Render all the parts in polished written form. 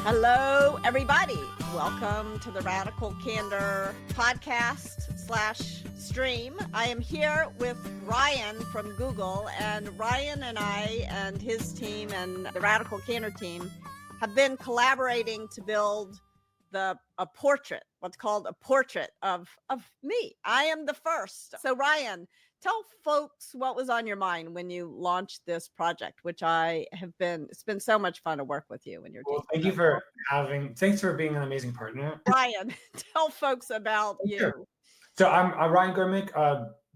Hello, everybody. Welcome to the Radical Candor podcast / stream. I am here with Ryan from Google, and Ryan and I and his team and the Radical Candor team have been collaborating to build a portrait, what's called a portrait of me. I am the first. So Ryan, tell folks what was on your mind when you launched this project, which it's been so much fun to work with you and your team. Well, thanks for being an amazing partner. Ryan, tell folks about you. Sure. So I'm Ryan Germick,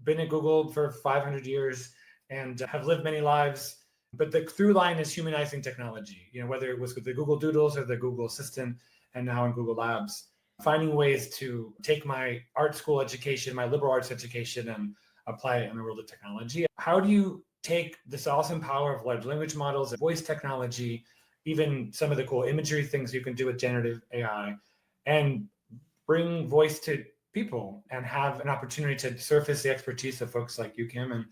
been at Google for 500 years and have lived many lives. But the through line is humanizing technology, whether it was with the Google Doodles or the Google Assistant and now in Google Labs, finding ways to take my art school education, my liberal arts education, and apply it in the world of technology. How do you take this awesome power of large language models and voice technology, even some of the cool imagery things you can do with generative AI, and bring voice to people and have an opportunity to surface the expertise of folks like you, Kim, and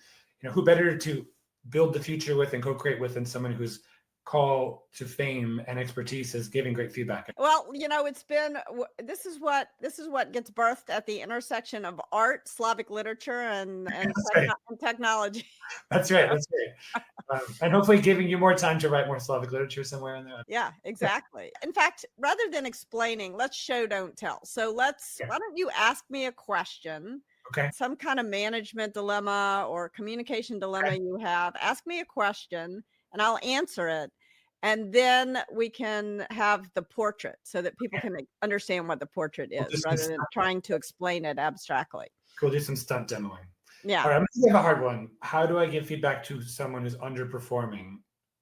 who better to build the future with and co-create with than someone whose call to fame and expertise is giving great feedback. Well, this is what gets birthed at the intersection of art, Slavic literature, and technology. That's right. And hopefully giving you more time to write more Slavic literature somewhere in there. Yeah, exactly. In fact, rather than explaining, let's show, don't tell. So why don't you ask me a question? Okay. Some kind of management dilemma or communication dilemma you have. Ask me a question and I'll answer it. And then we can have the portrait so that people can understand what the portrait is rather than trying to explain it abstractly. We'll do some stunt demoing. Yeah. All right, I'm going to have a hard one. How do I give feedback to someone who's underperforming,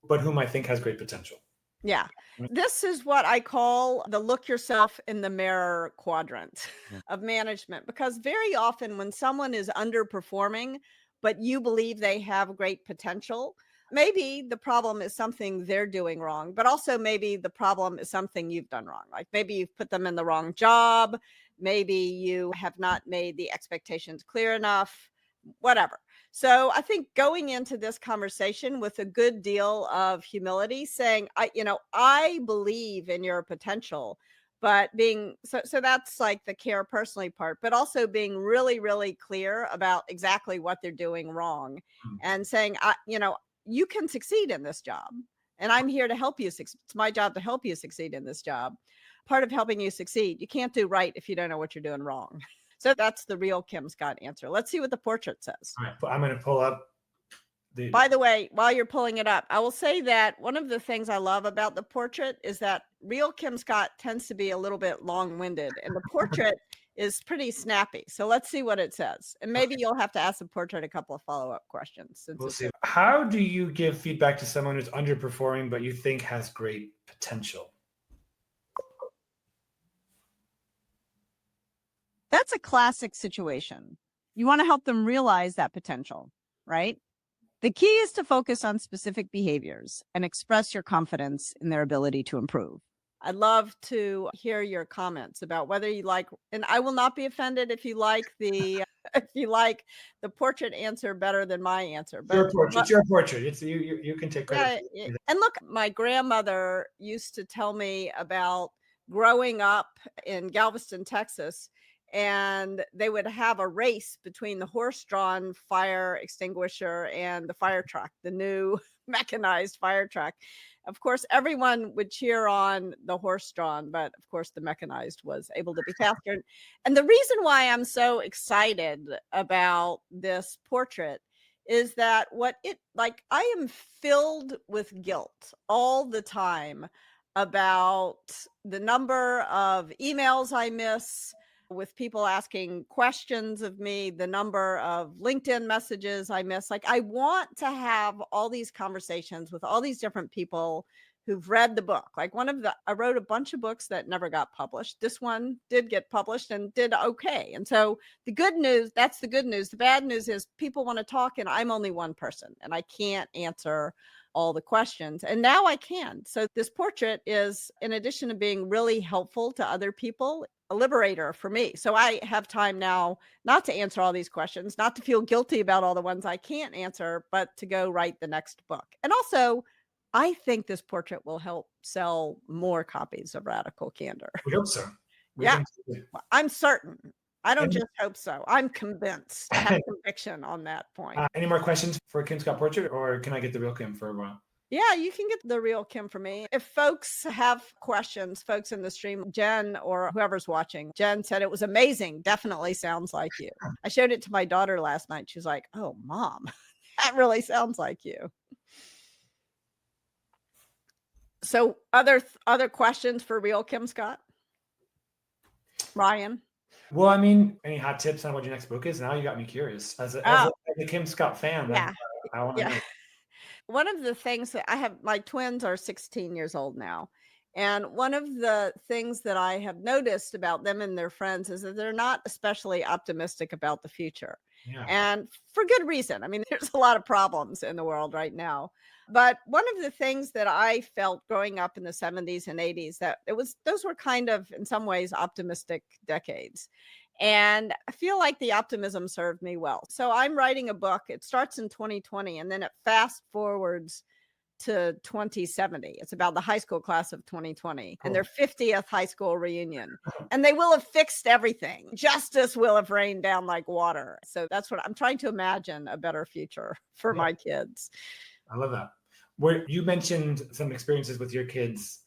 but whom I think has great potential? Yeah. This is what I call the look yourself in the mirror quadrant of management, because very often when someone is underperforming, but you believe they have great potential, maybe the problem is something they're doing wrong, but also maybe the problem is something you've done wrong. Like maybe you've put them in the wrong job. Maybe you have not made the expectations clear enough, whatever. So I think going into this conversation with a good deal of humility, saying, I believe in your potential, but being, so that's like the care personally part, but also being really, really clear about exactly what they're doing wrong and saying, you can succeed in this job and I'm here to help you. It's my job to help you succeed in this job. Part of helping you succeed, you can't do right if you don't know what you're doing wrong. So that's the real Kim Scott answer. Let's see what the portrait says. All right, I'm going to pull up By the way, while you're pulling it up, I will say that one of the things I love about the portrait is that real Kim Scott tends to be a little bit long-winded and the portrait is pretty snappy. So let's see what it says. And maybe you'll have to ask the portrait a couple of follow-up questions. We'll see. How do you give feedback to someone who's underperforming, but you think has great potential? That's a classic situation. You want to help them realize that potential, right? The key is to focus on specific behaviors and express your confidence in their ability to improve. I'd love to hear your comments about whether you like, and I will not be offended if you like the portrait answer better than my answer. But it's your portrait. It's you can take credit. Yeah, and look, my grandmother used to tell me about growing up in Galveston, Texas. And they would have a race between the horse-drawn fire extinguisher and the fire truck, the new mechanized fire truck. Of course, everyone would cheer on the horse-drawn, but of course, the mechanized was able to be faster. And the reason why I'm so excited about this portrait is that I am filled with guilt all the time about the number of emails I miss, with people asking questions of me, the number of LinkedIn messages I miss. Like I want to have all these conversations with all these different people who've read the book. Like I wrote a bunch of books that never got published. This one did get published and did okay. And so that's the good news. The bad news is people want to talk and I'm only one person and I can't answer all the questions. And now I can. So this portrait is, in addition to being really helpful to other people, a liberator for me. So I have time now not to answer all these questions, not to feel guilty about all the ones I can't answer, but to go write the next book. And also I think this portrait will help sell more copies of Radical Candor. We hope so. We Yeah, think so. Too. I'm certain. I don't Any, just hope so. I'm convinced. I have conviction on that point. any more questions for Kim Scott portrait, or can I get the real Kim for a while? Yeah, you can get the real Kim for me. If folks have questions, folks in the stream, Jen or whoever's watching, Jen said it was amazing. Definitely sounds like you. I showed it to my daughter last night. She's like, "Oh, mom, that really sounds like you." So other questions for real Kim Scott? Ryan? Well, I mean, any hot tips on what your next book is? Now you got me curious. As Oh, a Kim Scott fan, yeah. I want to Yeah. know. One of the things that I have, my twins are 16 years old now. And one of the things that I have noticed about them and their friends is that they're not especially optimistic about the future. Yeah. And for good reason. I mean, there's a lot of problems in the world right now. But one of the things that I felt growing up in the 70s and 80s, that those were kind of in some ways optimistic decades. And I feel like the optimism served me well. So I'm writing a book. It starts in 2020 and then it fast forwards to 2070. It's about the high school class of 2020 and their Cool. 50th high school reunion. And they will have fixed everything. Justice will have rained down like water. So that's what I'm trying to imagine, a better future for Yeah, my kids. I love that. Where you mentioned some experiences with your kids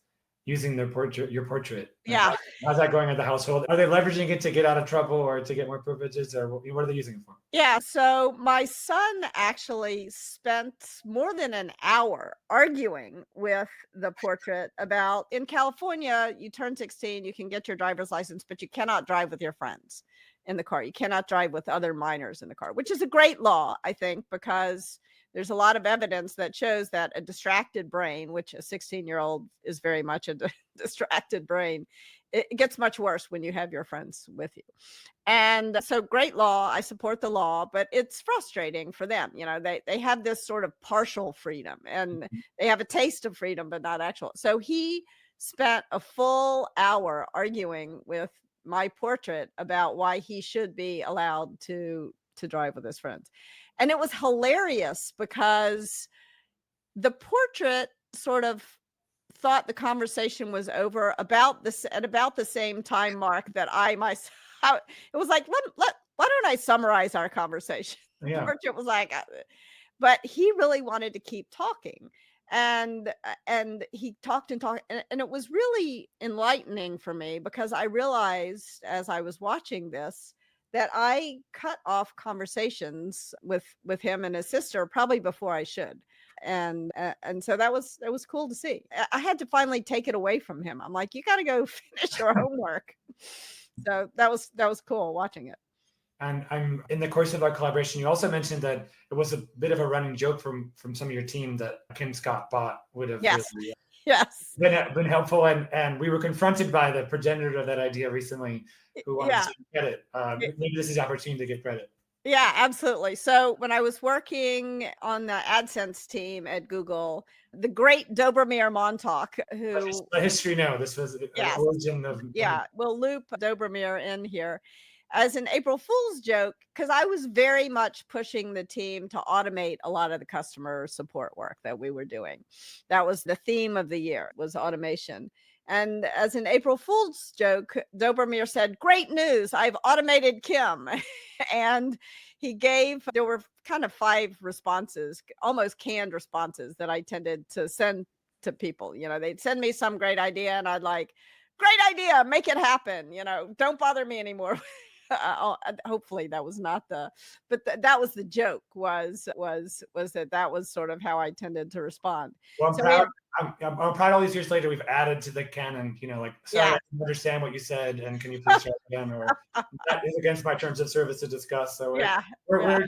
using your portrait. Yeah. How's that going at the household? Are they leveraging it to get out of trouble or to get more privileges, or what are they using it for? Yeah, so my son actually spent more than an hour arguing with the portrait about, in California, you turn 16, you can get your driver's license, but you cannot drive with your friends in the car. You cannot drive with other minors in the car, which is a great law, I think, because there's a lot of evidence that shows that a distracted brain, which a 16-year-old is very much a distracted brain, it gets much worse when you have your friends with you. And so great law, I support the law, but it's frustrating for them. You know, they have this sort of partial freedom and they have a taste of freedom, but not actual. So he spent a full hour arguing with my portrait about why he should be allowed to drive with his friends. And it was hilarious because the portrait sort of thought the conversation was over about this at about the same time mark that I myself it was like, why don't I summarize our conversation? The Yeah. portrait was like, but he really wanted to keep talking. And he talked and talked, and it was really enlightening for me because I realized as I was watching this that I cut off conversations with him and his sister probably before I should. And so that was cool to see. I had to finally take it away from him. I'm like, you got to go finish your homework. So that was cool watching it. And I'm in the course of our collaboration. You also mentioned that it was a bit of a running joke from some of your team that Kim Scott bot would have Yes. really Yes. been helpful. And we were confronted by the progenitor of that idea recently, who wanted Yeah. to get it. Maybe this is the opportunity to give credit. Yeah, absolutely. So when I was working on the AdSense team at Google, the great Dobromir Montauk, who Let history know this was the yes, origin of. yeah, we'll loop Dobromir in here as an April Fool's joke because I was very much pushing the team to automate a lot of the customer support work that we were doing. That was the theme of the year, was automation. And as an April Fool's joke, Dobromir said, "Great news, I've automated Kim." And there were kind of 5 responses, almost canned responses that I tended to send to people. You know, they'd send me some great idea and I'd like, great idea, make it happen, don't bother me anymore. Hopefully that was not that was the joke, was that was sort of how I tended to respond. Well, I'm So proud. I'm proud. All these years later, we've added to the canon. Like, sorry, yeah. I didn't understand what you said, and can you please try it again? Or that is against my terms of service to discuss. So Yeah. we're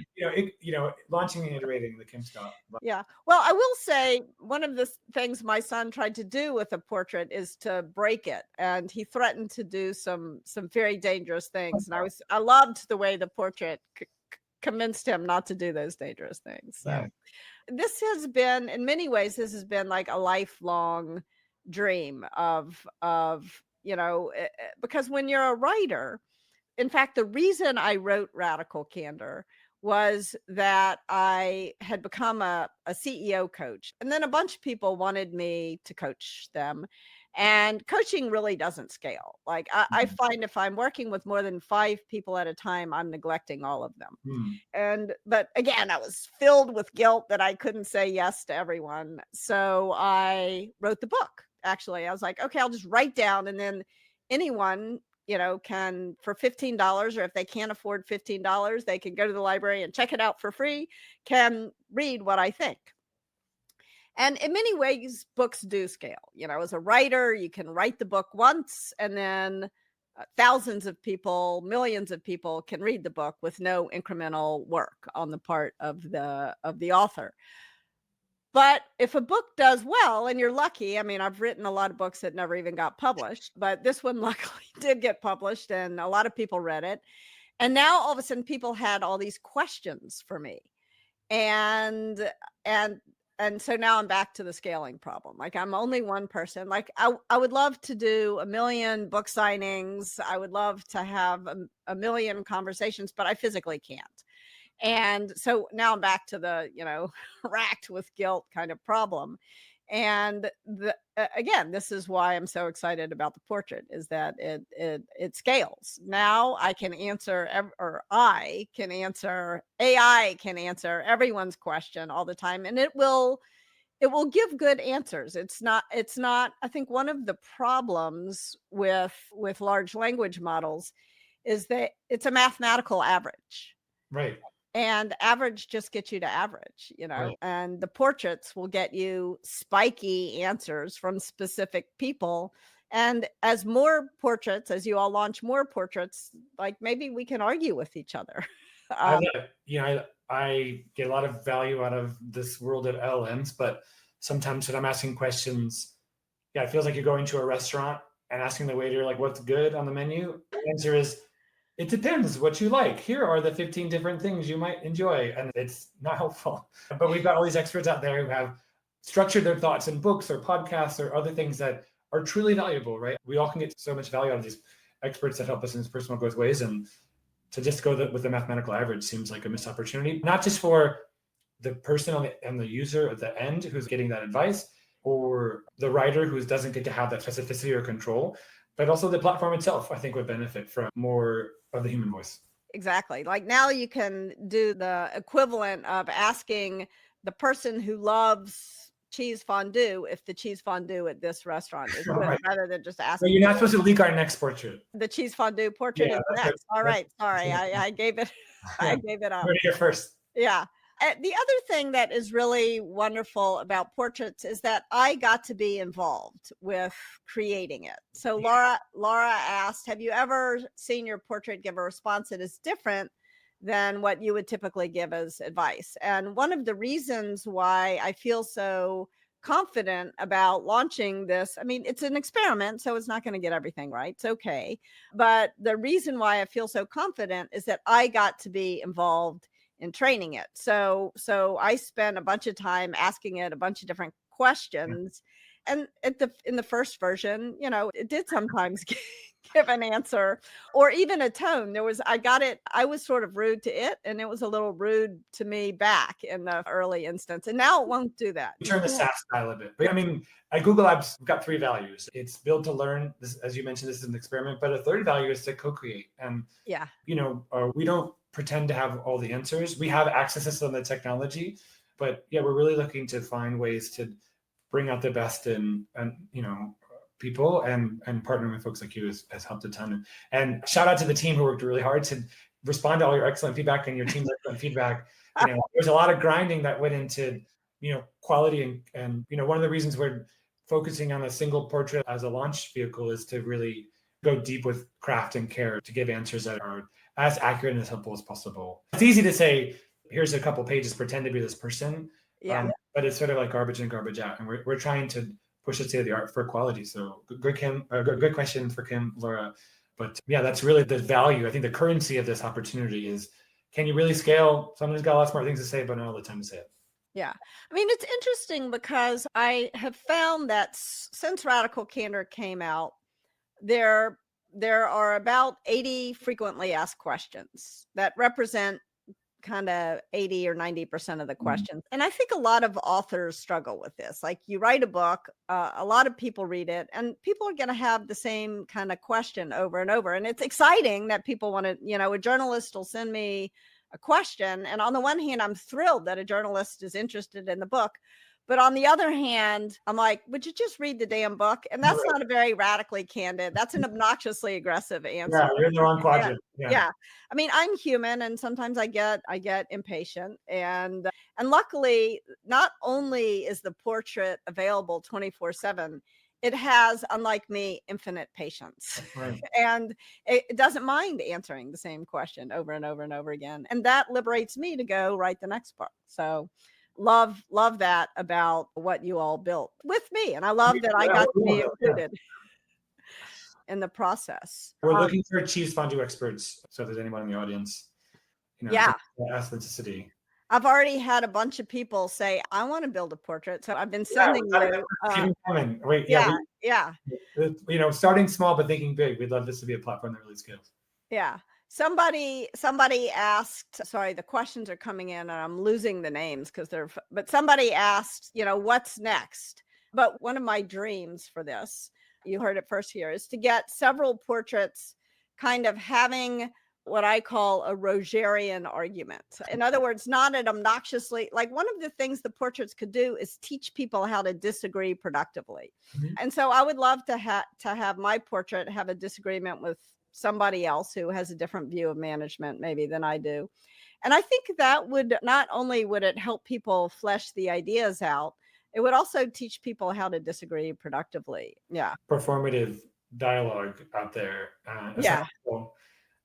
launching and iterating the Kim Scott. Yeah. Well, I will say one of the things my son tried to do with a portrait is to break it, and he threatened to do some very dangerous things. And I loved the way the portrait convinced him not to do those dangerous things. So Yeah. this has been, in many ways, this has been like a lifelong dream of because when you're a writer, in fact, the reason I wrote Radical Candor was that I had become a CEO coach. And then a bunch of people wanted me to coach them. And coaching really doesn't scale. Like I Mhm. find if I'm working with more than 5 people at a time, I'm neglecting all of them. Mm. But again, I was filled with guilt that I couldn't say yes to everyone. So I wrote the book. Actually, I was like, okay, I'll just write down, and then anyone, can, for $15, or if they can't afford $15, they can go to the library and check it out for free, can read what I think. And in many ways, books do scale. As a writer, you can write the book once, and then thousands of people, millions of people can read the book with no incremental work on the part of the author. But if a book does well and you're lucky, I mean, I've written a lot of books that never even got published, but this one luckily did get published and a lot of people read it. And now all of a sudden people had all these questions for me. And and and so now I'm back to the scaling problem. Like, I'm only one person. Like, I would love to do a million book signings. I would love to have a million conversations, but I physically can't. And so now I'm back to the, racked with guilt kind of problem. And again, this is why I'm so excited about the portrait, is that it scales. Now I can answer, or I can answer, AI can answer everyone's question all the time, and it will give good answers. It's not, I think one of the problems with large language models is that it's a mathematical average, Right. and average just gets you to average, Right. and the portraits will get you spiky answers from specific people. And as you all launch more portraits, like, maybe we can argue with each other. I um, love it. I get a lot of value out of this world of LLMs, but sometimes when I'm asking questions, yeah, it feels like you're going to a restaurant and asking the waiter, like, what's good on the menu? The answer is, it depends what you like. Here are the 15 different things you might enjoy. And it's not helpful. But we've got all these experts out there who have structured their thoughts in books or podcasts or other things that are truly valuable, right? We all can get so much value out of these experts that help us in these personal growth ways. And to just go with the mathematical average seems like a missed opportunity, not just for the person and the user at the end who's getting that advice, or the writer who doesn't get to have that specificity or control, but also the platform itself, I think, would benefit from more of the human voice. exactly. Like, now you can do the equivalent of asking the person who loves cheese fondue if the cheese fondue at this restaurant is good, Right. rather than just But asking you're not supposed to leak our next portrait. the cheese fondue portrait Yeah, is that's next. All that's right, sorry, I gave it, I yeah. gave it up. Heard it here first. Yeah. The other thing that is really wonderful about portraits is that I got to be involved with creating it. So Laura asked, "Have you ever seen your portrait give a response that is different than what you would typically give as advice?" And one of the reasons why I feel so confident about launching this, I mean, it's an experiment, so it's not going to get everything right. It's okay. But the reason why I feel so confident is that I got to be involved in training it. So I spent a bunch of time asking it a bunch of different Yeah. questions. And in the first version, it did sometimes give an answer, or even a tone. I was sort of rude to it, and it was a little rude to me back in the early instance. And now it won't do that. We turn the SAS style a bit. But I mean, at Google Labs, we've got 3 values. It's build to learn. This, as you mentioned, this is an experiment. But a third value is to co-create. And Yeah. we don't pretend to have all the answers. We have access to some of the technology, but yeah, we're really looking to find ways to bring out the best in people, and partnering with folks like you has helped a ton. And shout out to the team who worked really hard to respond to all your excellent feedback and your team's excellent feedback. There's a lot of grinding that went into quality, and one of the reasons we're focusing on a single portrait as a launch vehicle is to really go deep with craft and care to give answers that are as accurate and as helpful as possible. It's easy to say, here's a couple pages, pretend to be this person. Yeah. But it's sort of like garbage in, garbage out. And we're trying to push the state of the art for quality. So good question for Kim, Laura. But yeah, that's really the value. I think the currency of this opportunity is, can you really scale? Someone's got a lot more things to say, but not all the time to say it. Yeah. I mean, it's interesting because I have found that since Radical Candor came out, there are about 80 frequently asked questions that represent kind of 80 or 90% of the Mm. questions. And I think a lot of authors struggle with this. Like you write a book, a lot of people read it, and people are going to have the same kind of question over and over. And it's exciting that people want to, a journalist will send me a question. And on the one hand, I'm thrilled that a journalist is interested in the book. But on the other hand, I'm like, would you just read the damn book? And that's Right. not a very radically candid, that's an obnoxiously aggressive answer. Yeah, you're in the wrong Yeah. quadrant. Yeah. Yeah. I mean, I'm human and sometimes I get impatient and luckily not only is the portrait available 24/7, it has, unlike me, infinite patience. Right. And it doesn't mind answering the same question over and over and over again. And that liberates me to go write the next book. So love that about what you all built with me. And I love that I Yeah, got to be yeah. included in the process. We're looking for cheese fondue experts. So if there's anyone in the audience, Yeah. authenticity. I've already had a bunch of people say, I want to build a portrait. So I've been Yeah, sending you. keep 'em coming. Wait, Yeah. Yeah. starting small but thinking big. We'd love this to be a platform that really scales. Yeah. Somebody asked, sorry, the questions are coming in and I'm losing the names because but somebody asked, what's next? But one of my dreams for this, you heard it first here, is to get several portraits kind of having what I call a Rogerian argument. In other words, not an obnoxiously, like one of the things the portraits could do is teach people how to disagree productively. Mhm. And so I would love to have my portrait have a disagreement with somebody else who has a different view of management maybe than I do. And I think that would not only would it help people flesh the ideas out, it would also teach people how to disagree productively. Yeah. Performative dialogue out there. Yeah. Essential.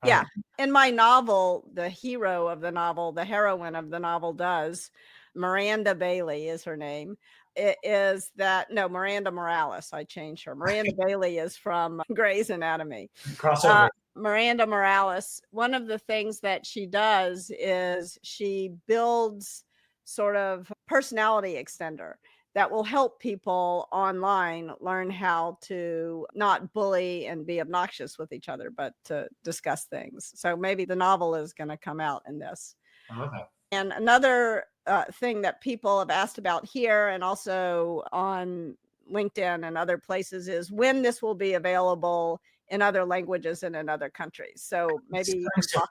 Yeah. In my novel, the hero of the novel, the heroine of the novel does, Miranda Bailey is her name. It is that, no, Miranda Morales. I changed her. Miranda Bailey is from Grey's Anatomy. Crossover. Miranda Morales, one of the things that she does is she builds sort of personality extender that will help people online learn how to not bully and be obnoxious with each other, but to discuss things. So maybe the novel is going to come out in this. I love that. And another thing that people have asked about here and also on LinkedIn and other places is when this will be available in other languages and in other countries. So maybe you can talk.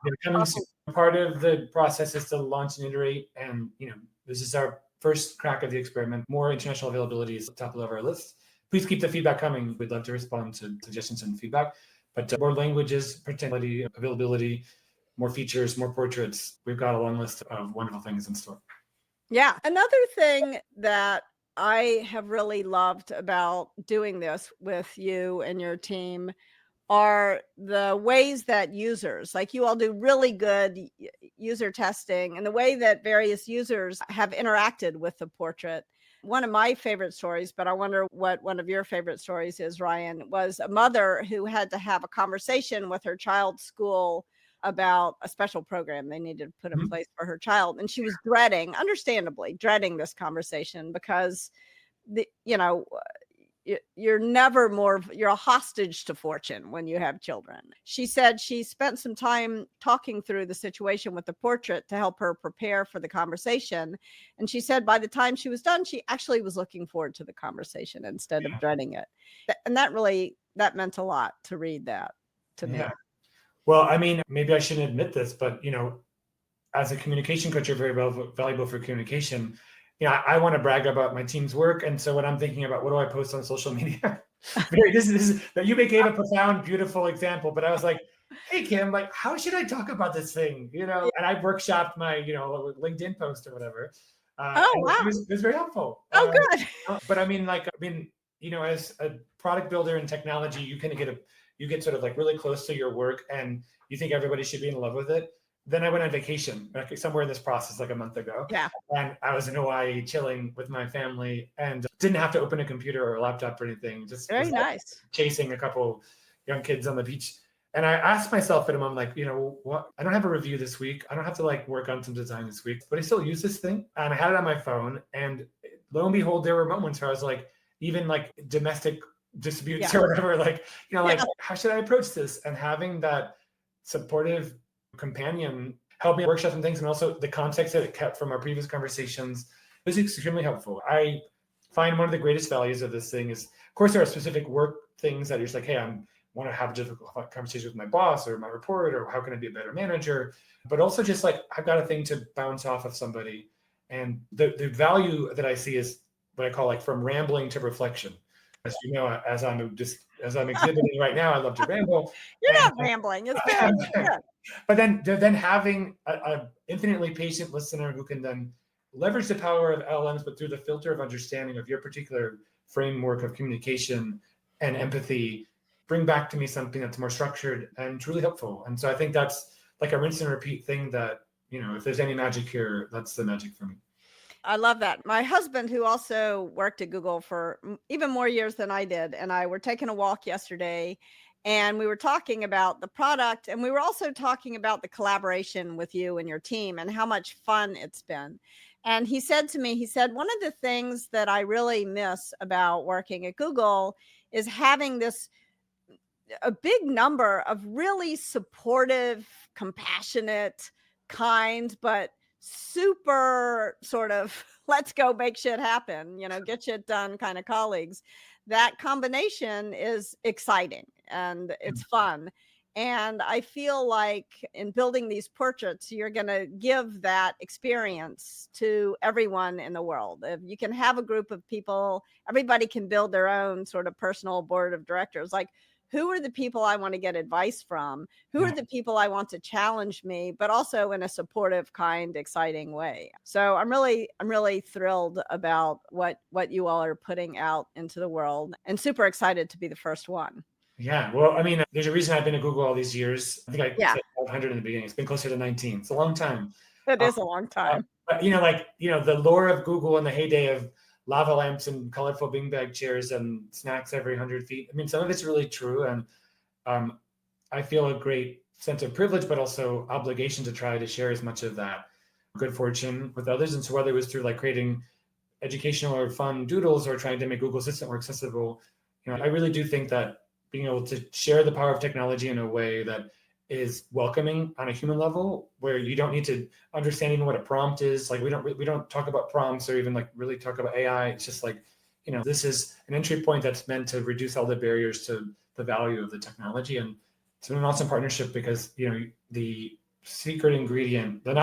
Part of the process is to launch and iterate, and this is our first crack of the experiment. More international availability is top of our list. Please keep the feedback coming. We'd love to respond to suggestions and feedback. But more languages, potentiality, availability, more features, more portraits. We've got a long list of wonderful things in store. Yeah. Another thing that I have really loved about doing this with you and your team are the ways that users, like you all do really good user testing, and the way that various users have interacted with the portrait. One of my favorite stories, but I wonder what one of your favorite stories is, Ryan, was a mother who had to have a conversation with her child's school about a special program they needed to put in place for her child. And she was understandably dreading this conversation because you're a hostage to fortune when you have children. She said she spent some time talking through the situation with the portrait to help her prepare for the conversation. And she said by the time she was done, she actually was looking forward to the conversation instead of dreading it. And that meant a lot to read that to me. Well, I mean, maybe I shouldn't admit this, but as a communication coach, you're very valuable for communication. I want to brag about my team's work, and so when I'm thinking about what do I post on social media, this is that you gave a profound, beautiful example. But I was like, hey Kim, like, how should I talk about this thing? And I workshopped my LinkedIn post or whatever. Oh wow, it was very helpful. Oh good. But as a product builder in technology, you get sort of like really close to your work, and you think everybody should be in love with it. Then I went on vacation somewhere in this process like a month ago. Yeah. And I was in Hawaii chilling with my family and didn't have to open a computer or a laptop or anything. Just very nice. Chasing a couple young kids on the beach. And I asked myself at a moment, like, what? I don't have a review this week. I don't have to work on some design this week, but I still use this thing. And I had it on my phone. And lo and behold, there were moments where I was like, even like domestic disputes or whatever, how should I approach this? And having that supportive companion helped me workshop some things, and also the context that it kept from our previous conversations was extremely helpful. I find one of the greatest values of this thing is, of course, there are specific work things that you're just like, hey, I want to have a difficult conversation with my boss or my report, or how can I be a better manager? But also just like, I've got a thing to bounce off of somebody. And the value that I see is what I call like from rambling to reflection. As you know, as I'm exhibiting right now, I love to ramble. You're And not rambling. It's very good. but then having a infinitely patient listener who can then leverage the power of LLMs, but through the filter of understanding of your particular framework of communication and empathy, bring back to me something that's more structured and truly helpful. And so I think that's like a rinse and repeat thing that, if there's any magic here, that's the magic for me. I love that. My husband, who also worked at Google for even more years than I did, and I were taking a walk yesterday, and we were talking about the product, and we were also talking about the collaboration with you and your team and how much fun it's been. And he said to me, one of the things that I really miss about working at Google is having a big number of really supportive, compassionate, kind, but super sort of let's go make shit happen, get shit done kind of colleagues. That combination is exciting and it's fun. And I feel like in building these portraits, you're going to give that experience to everyone in the world. If you can have a group of people, everybody can build their own sort of personal board of directors. Like, who are the people I want to get advice from? Who are the people I want to challenge me, but also in a supportive, kind, exciting way? So I'm really thrilled about what you all are putting out into the world, and super excited to be the first one. Yeah. Well, I mean, there's a reason I've been at Google all these years. I think I Yeah. said 500 in the beginning. It's been closer to 19. It's a long time. It is a long time. But the lore of Google in the heyday of lava lamps and colorful beanbag chairs and snacks every 100 feet. I mean, some of it's really true. And I feel a great sense of privilege, but also obligation to try to share as much of that good fortune with others. And so whether it was through like creating educational or fun doodles or trying to make Google Assistant more accessible, I really do think that being able to share the power of technology in a way that is welcoming on a human level, where you don't need to understand even what a prompt is. Like we don't talk about prompts or even like really talk about AI. It's just like, this is an entry point that's meant to reduce all the barriers to the value of the technology. And it's been an awesome partnership because, the not secret ingredient, but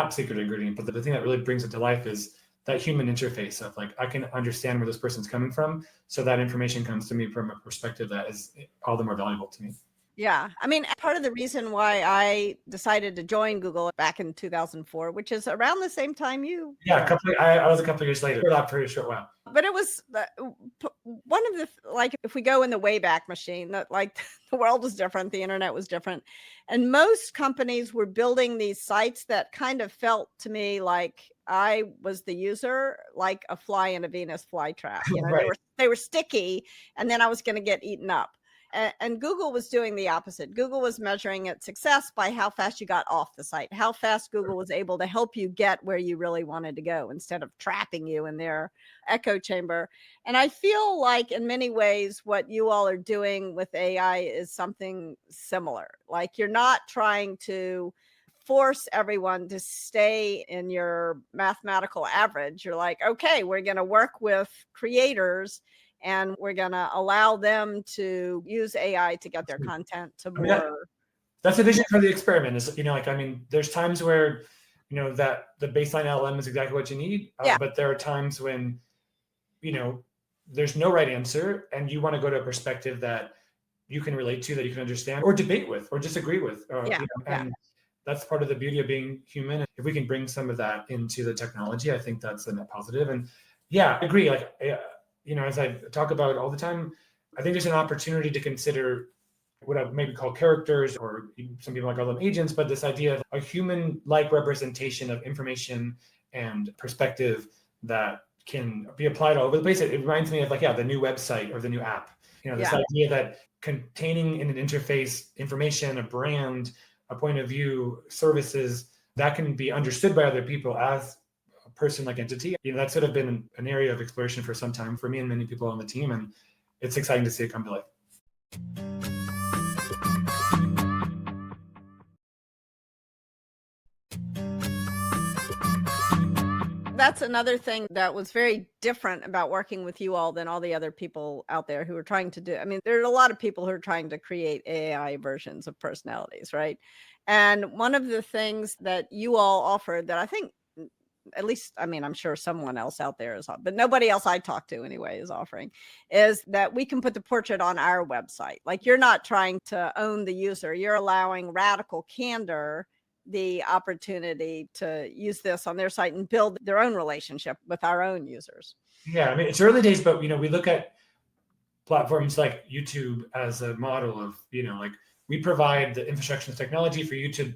the thing that really brings it to life is that human interface of like, I can understand where this person's coming from. So that information comes to me from a perspective that is all the more valuable to me. Yeah. I mean, part of the reason why I decided to join Google back in 2004, which is around the same time you. Yeah, I was a couple of years later, not for a short while. But it was one of the, like, if we go in the Wayback Machine, that like the world was different, the internet was different. And most companies were building these sites that kind of felt to me like I was the user, like a fly in a Venus flytrap. Right. They were sticky, and then I was going to get eaten up. And Google was doing the opposite. Google was measuring its success by how fast you got off the site, how fast Google was able to help you get where you really wanted to go instead of trapping you in their echo chamber. And I feel like in many ways, what you all are doing with AI is something similar. Like, you're not trying to force everyone to stay in your mathematical average. You're like, okay, we're going to work with creators and we're going to allow them to use AI to get their content to more. That's the vision for the experiment is, there's times where, that the baseline LLM is exactly what you need. But there are times when, there's no right answer and you want to go to a perspective that you can relate to, that you can understand or debate with or disagree with. And that's part of the beauty of being human. If we can bring some of that into the technology, I think that's a net positive. And I agree. Like, as I talk about all the time, I think there's an opportunity to consider what I maybe call characters, or some people might call them agents, but this idea of a human-like representation of information and perspective that can be applied all over the place. It reminds me of the new website or the new app. This idea that containing in an interface information, a brand, a point of view, services that can be understood by other people as person-like entity. That's sort of been an area of exploration for some time for me and many people on the team, and it's exciting to see it come to life. That's another thing that was very different about working with you all than all the other people out there who are trying to do. I mean, there are a lot of people who are trying to create AI versions of personalities, right? And one of the things that you all offered that I think, at least, I mean, I'm sure someone else out there is, but nobody else I talk to anyway is offering, is that we can put the portrait on our website. Like, you're not trying to own the user, you're allowing Radical Candor the opportunity to use this on their site and build their own relationship with our own users. Yeah, I mean, it's early days, but we look at platforms like YouTube as a model of, like, we provide the infrastructure and technology for you to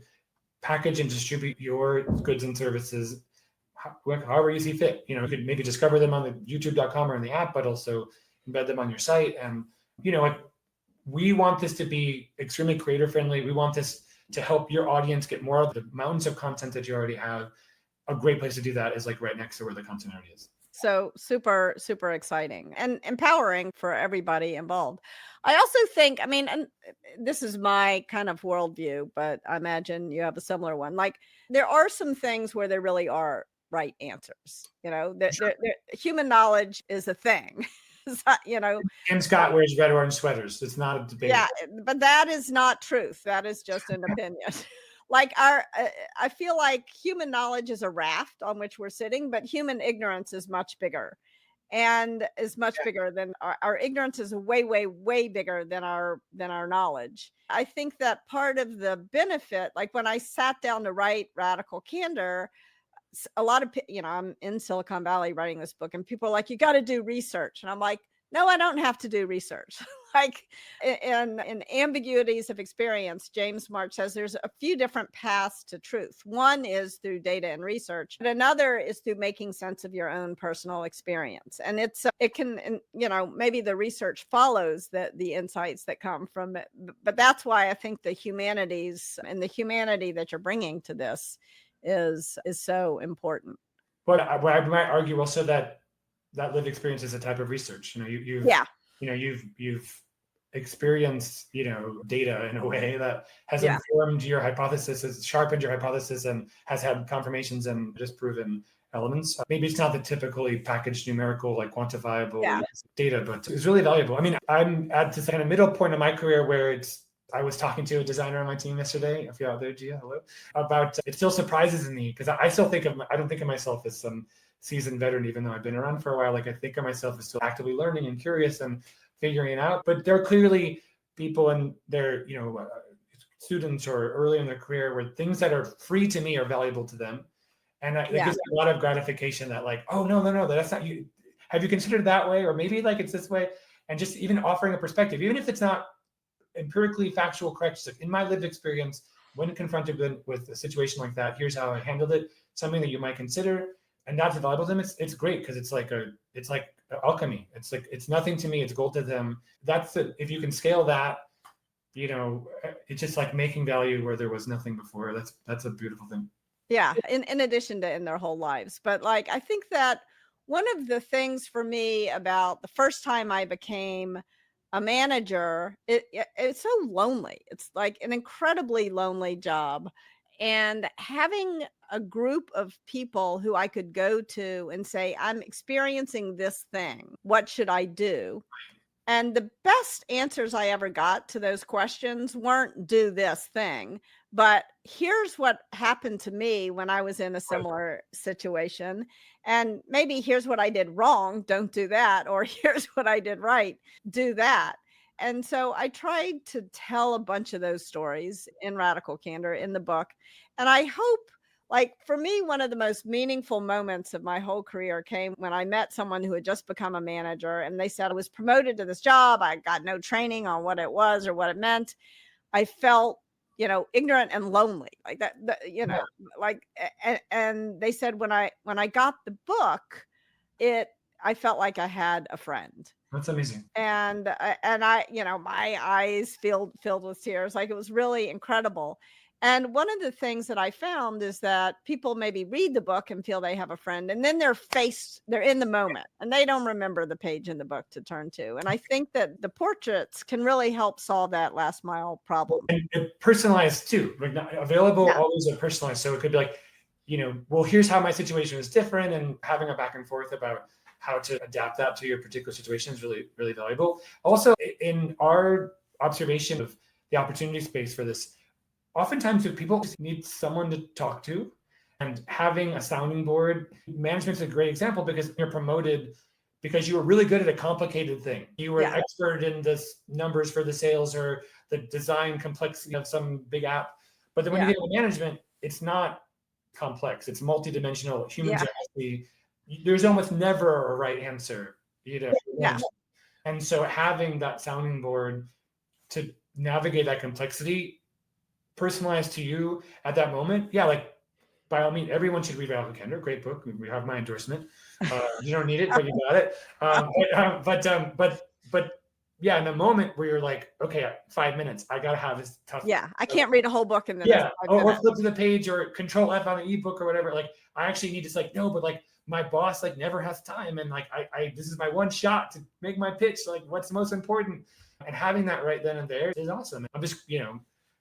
package and distribute your goods and services however you see fit. You could maybe discover them on the youtube.com or in the app, but also embed them on your site. And, like, we want this to be extremely creator friendly. We want this to help your audience get more of the mountains of content that you already have. A great place to do that is like right next to where the content already is. So super, super exciting and empowering for everybody involved. I also think, I mean, and this is my kind of worldview, but I imagine you have a similar one. Like, there are some things where there really are right answers. Sure. Human knowledge is a thing. Tim Scott wears red orange sweaters. It's not a debate. Yeah, but that is not truth. That is just an opinion. Like, I feel like human knowledge is a raft on which we're sitting, but human ignorance is much bigger, and is much bigger than our ignorance is way, way, way bigger than our knowledge. I think that part of the benefit, like when I sat down to write Radical Candor, a lot of, I'm in Silicon Valley writing this book, and people are like, you got to do research. And I'm like, no, I don't have to do research. Like, in Ambiguities of Experience, James March says there's a few different paths to truth. One is through data and research, but another is through making sense of your own personal experience. And it can, maybe the research follows the insights that come from it. But that's why I think the humanities and the humanity that you're bringing to this is so important. But I might argue also that lived experience is a type of research. You've experienced, data in a way that has informed your hypothesis, has sharpened your hypothesis, and has had confirmations and disproven elements. Maybe it's not the typically packaged numerical, like quantifiable data, but it's really valuable. I mean, I'm at this kind of middle point in my career where I was talking to a designer on my team yesterday, if you're out there, Gia, hello, about it still surprises me, because I don't think of myself as some seasoned veteran, even though I've been around for a while. Like, I think of myself as still actively learning and curious and figuring it out. But there are clearly people in their, students or early in their career where things that are free to me are valuable to them. And it gives me a lot of gratification that, like, oh, no, that's not you. Have you considered it that way? Or maybe like it's this way. And just even offering a perspective, even if it's not empirically factual correct, just like, in my lived experience, when confronted with a situation like that, here's how I handled it, something that you might consider. And that's valuable to them. It's great, because it's like alchemy. It's like, it's nothing to me, it's gold to them. If you can scale that, it's just like making value where there was nothing before. That's a beautiful thing. Yeah, in addition to in their whole lives. But like, I think that one of the things for me about the first time I became a manager, it's so lonely. It's like an incredibly lonely job. And having a group of people who I could go to and say, I'm experiencing this thing, what should I do? And the best answers I ever got to those questions weren't do this thing, but here's what happened to me when I was in a similar situation. And maybe here's what I did wrong, don't do that. Or here's what I did right, do that. And so I tried to tell a bunch of those stories in Radical Candor in the book. And I hope, like, for me, one of the most meaningful moments of my whole career came when I met someone who had just become a manager, and they said, I was promoted to this job. I got no training on what it was or what it meant. I felt, ignorant and lonely, like that, like, and they said, when I got the book, I felt like I had a friend. That's amazing. And I, my eyes filled with tears. Like, it was really incredible. And one of the things that I found is that people maybe read the book and feel they have a friend, and then they're in the moment and they don't remember the page in the book to turn to. And I think that the portraits can really help solve that last mile problem. And personalized too, like, not available, always are personalized. So it could be like, well, here's how my situation is different, and having a back and forth about how to adapt that to your particular situation is really, really valuable. Also, in our observation of the opportunity space for this, oftentimes people just need someone to talk to, and having a sounding board, management's a great example because you're promoted because you were really good at a complicated thing. You were an expert in the numbers for the sales or the design complexity of some big app. But then when you get into management, it's not complex. It's multidimensional. Humans are actually, there's almost never a right answer, And so having that sounding board to navigate that complexity personalized to you at that moment, like by all means, everyone should read Radical Candor. Great book. We have my endorsement. You don't need it, but you got it. But yeah, in the moment where you're like, okay, 5 minutes, I gotta have this tough. Yeah, I can't read a whole book in the next 5 or minutes. flip to the page or Control F on the ebook or whatever. Like, I actually need to no, but like my boss never has time, and like I this is my one shot to make my pitch. Like, what's most important, and having that right then and there is awesome. I'm just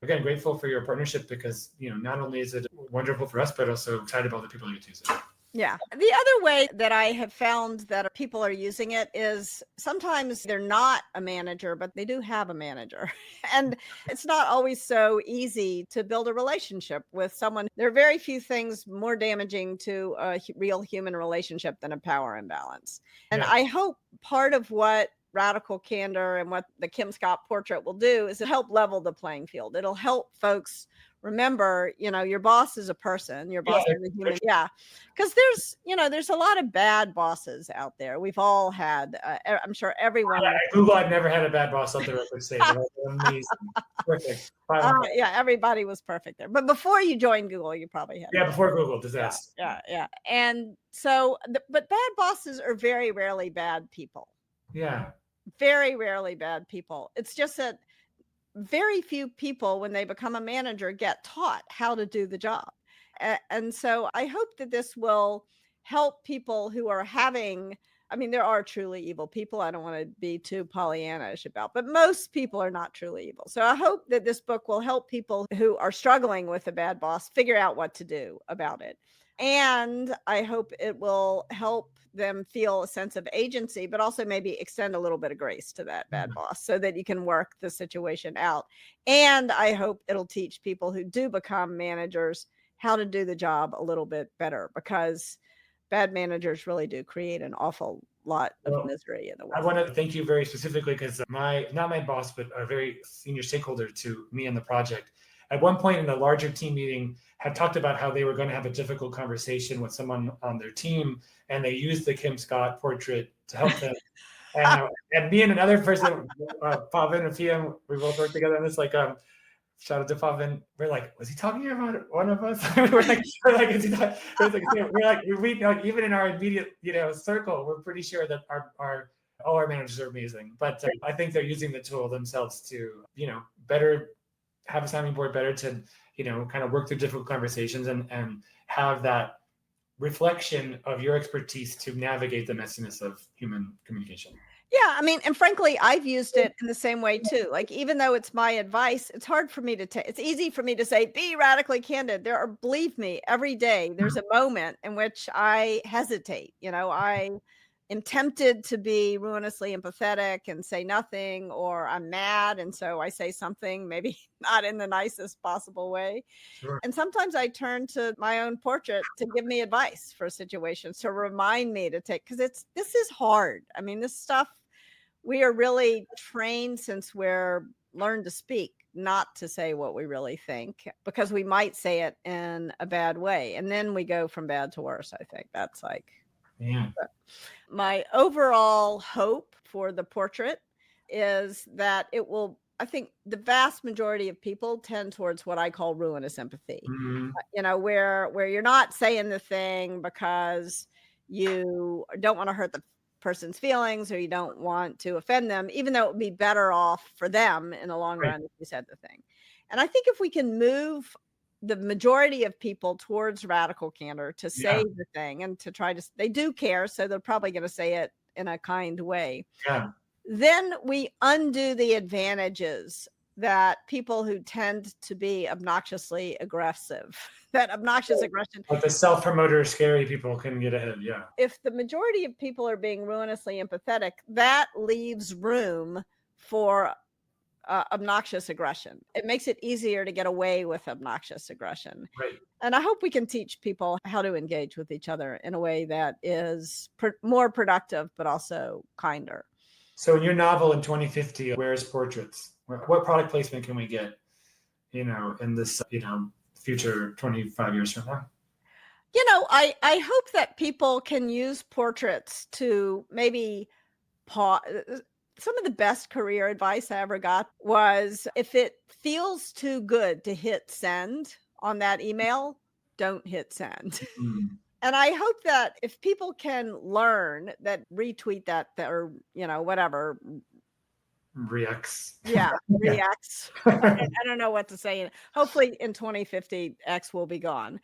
again, grateful for your partnership because, not only is it wonderful for us, but also excited about the people who get to use it. Yeah. The other way that I have found that people are using it is sometimes they're not a manager, but they do have a manager. And it's not always so easy to build a relationship with someone. There are very few things more damaging to a real human relationship than a power imbalance. And I hope part of what Radical Candor and what the Kim Scott portrait will do is help level the playing field. It'll help folks remember, your boss is a person, your boss is a human. Yeah. Because there's a lot of bad bosses out there. We've all had, I'm sure everyone. At Google, I've never had a bad boss. I'll directly say that. Amazing. Perfect. Everybody was perfect there. But before you joined Google, you probably had. Yeah, before Google, disaster. Yeah. And so, but bad bosses are very rarely bad people. Yeah. Very rarely bad people. It's just that very few people, when they become a manager, get taught how to do the job. And so I hope that this will help people who are there are truly evil people. I don't want to be too Pollyannish about, but most people are not truly evil. So I hope that this book will help people who are struggling with a bad boss figure out what to do about it. And I hope it will help them feel a sense of agency, but also maybe extend a little bit of grace to that bad boss so that you can work the situation out. And I hope it'll teach people who do become managers how to do the job a little bit better, because bad managers really do create an awful lot of misery in the world. I want to thank you very specifically because not my boss, but a very senior stakeholder to me in the project, at one point in a larger team meeting, had talked about how they were going to have a difficult conversation with someone on their team, and they used the Kim Scott portrait to help them. And me and another person, Pavan and Pia, we both worked together on this. Shout out to Pavan. We're like, was he talking about one of us? Even in our immediate, circle, we're pretty sure that all our managers are amazing. But I think they're using the tool themselves to, better have a sounding board, better to, kind of work through difficult conversations and have that reflection of your expertise to navigate the messiness of human communication. Yeah, and frankly, I've used it in the same way too. Like, even though it's my advice, it's hard for me to take. It's easy for me to say, be radically candid. Believe me, every day there's a moment in which I hesitate. I am tempted to be ruinously empathetic and say nothing, or I'm mad, and so I say something maybe not in the nicest possible way. Sure. And sometimes I turn to my own portrait to give me advice for situations, to remind me to take, because this is hard. This stuff, we are really trained since we're learned to speak, not to say what we really think, because we might say it in a bad way. And then we go from bad to worse. I think that's my overall hope for the portrait is that it will, I think the vast majority of people tend towards what I call ruinous empathy, where you're not saying the thing because you don't want to hurt the person's feelings or you don't want to offend them, even though it would be better off for them in the long run if you said the thing. And I think if we can move the majority of people towards radical candor, to say the thing and to try to, they do care, so they're probably going to say it in a kind way. Yeah. Then we undo the advantages that people who tend to be obnoxiously aggressive, that obnoxious aggression, But the self-promoter, scary people can get ahead. Yeah. if the majority of people are being ruinously empathetic, that leaves room for obnoxious aggression. It makes it easier to get away with obnoxious aggression. Right. And I hope we can teach people how to engage with each other in a way that is more productive, but also kinder. So in your novel in 2050, where's portraits? What product placement can we get, in this, future 25 years from now? I hope that people can use portraits to maybe pause. Some of the best career advice I ever got was, if it feels too good to hit send on that email, don't hit send. Mm. And I hope that if people can learn that, retweet that, or, whatever. Reacts. Yeah, Yeah. reacts. I don't know what to say. Hopefully in 2050, X will be gone,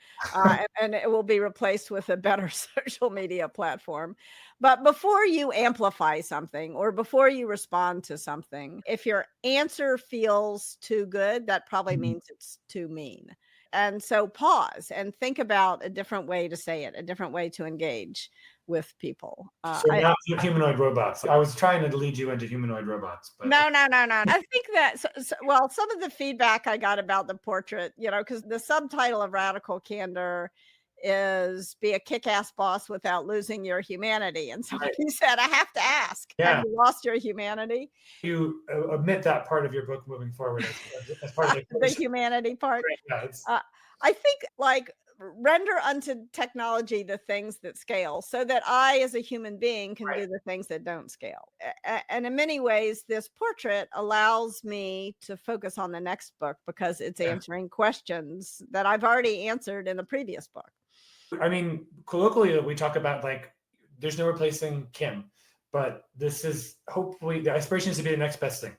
and it will be replaced with a better social media platform. But before you amplify something or before you respond to something, if your answer feels too good, that probably means it's too mean. And so pause and think about a different way to say it, a different way to engage with people. So now humanoid robots. I was trying to lead you into humanoid robots, but No. I think that, well, some of the feedback I got about the portrait, because the subtitle of Radical Candor is "Be a kick-ass boss without losing your humanity." And somebody said, "I have to ask, have you lost your humanity?" You omit that part of your book moving forward as part of the humanity part. Yeah, I think, like, render unto technology the things that scale, so that I, as a human being, can do the things that don't scale. And in many ways, this portrait allows me to focus on the next book because it's answering questions that I've already answered in the previous book. I mean, colloquially, we talk about, like, there's no replacing Kim, but this is hopefully the aspiration is to be the next best thing.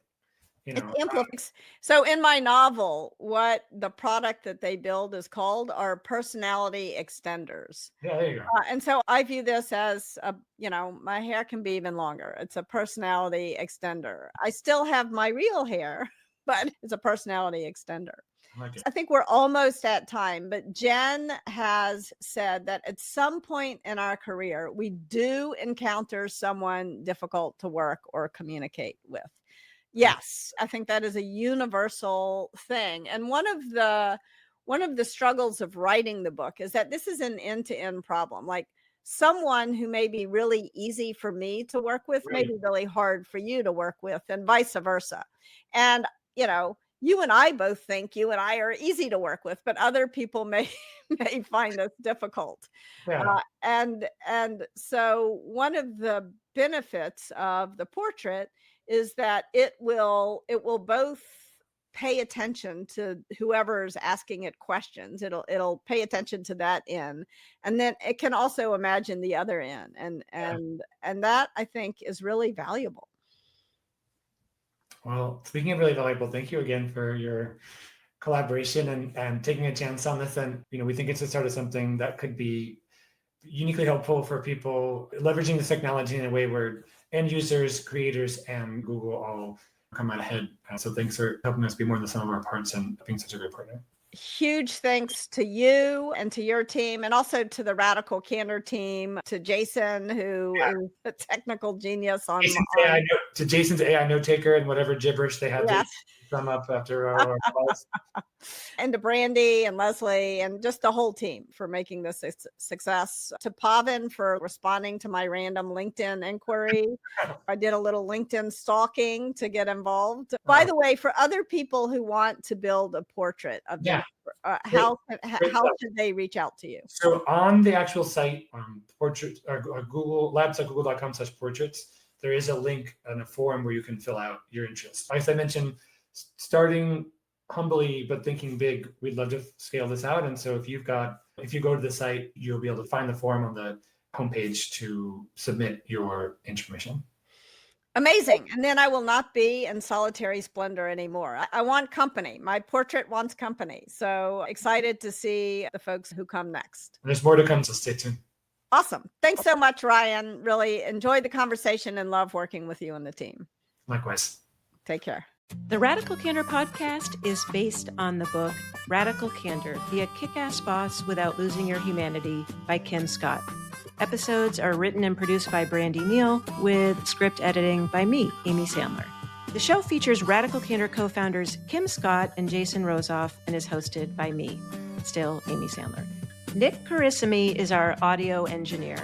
It amplifies. So in my novel, what the product that they build is called are personality extenders. Yeah, there you go. And so I view this as my hair can be even longer. It's a personality extender. I still have my real hair, but it's a personality extender. I think we're almost at time, but Jen has said that at some point in our career, we do encounter someone difficult to work or communicate with. Yes, I think that is a universal thing. And one of the struggles of writing the book is that this is an end-to-end problem. Like, someone who may be really easy for me to work with may be really hard for you to work with, and vice versa. And, you and I both think you and I are easy to work with, but other people may find us difficult. Yeah. And so one of the benefits of the portrait is that it will both pay attention to whoever's asking it questions. It'll pay attention to that end, and then it can also imagine the other end, and that, I think, is really valuable. Well, speaking of really valuable, thank you again for your collaboration and taking a chance on this. And we think it's the start of something that could be uniquely helpful for people, leveraging this technology in a way where end users, creators, and Google all come out ahead. So thanks for helping us be more than the sum of our parts and being such a great partner. Huge thanks to you and to your team, and also to the Radical Candor team, to Jason, who is a technical genius on to Jason's AI note taker and whatever gibberish they had to sum up after our calls. And to Brandy and Leslie and just the whole team for making this a success. To Pavan for responding to my random LinkedIn inquiry. I did a little LinkedIn stalking to get involved. By the way, for other people who want to build a portrait of them, how should they reach out to you? So on the actual site, portraits, Google labs.google.com/portraits, there is a link and a form where you can fill out your interest. As I mentioned, starting humbly but thinking big, we'd love to scale this out. And so if you go to the site, you'll be able to find the form on the homepage to submit your information. Amazing. And then I will not be in solitary splendor anymore. I want company. My portrait wants company. So excited to see the folks who come next. There's more to come, so stay tuned. Awesome. Thanks so much, Ryan. Really enjoyed the conversation and love working with you and the team. Likewise. Take care. The Radical Candor podcast is based on the book Radical Candor, Be a Kick-Ass Boss Without Losing Your Humanity by Kim Scott. Episodes are written and produced by Brandy Neal with script editing by me, Amy Sandler. The show features Radical Candor co-founders Kim Scott and Jason Rosoff and is hosted by me, still Amy Sandler. Nick Carissimi is our audio engineer.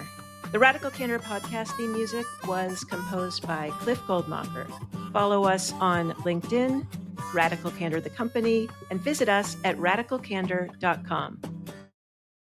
The Radical Candor podcast theme music was composed by Cliff Goldmacher. Follow us on LinkedIn, Radical Candor the Company, and visit us at radicalcandor.com.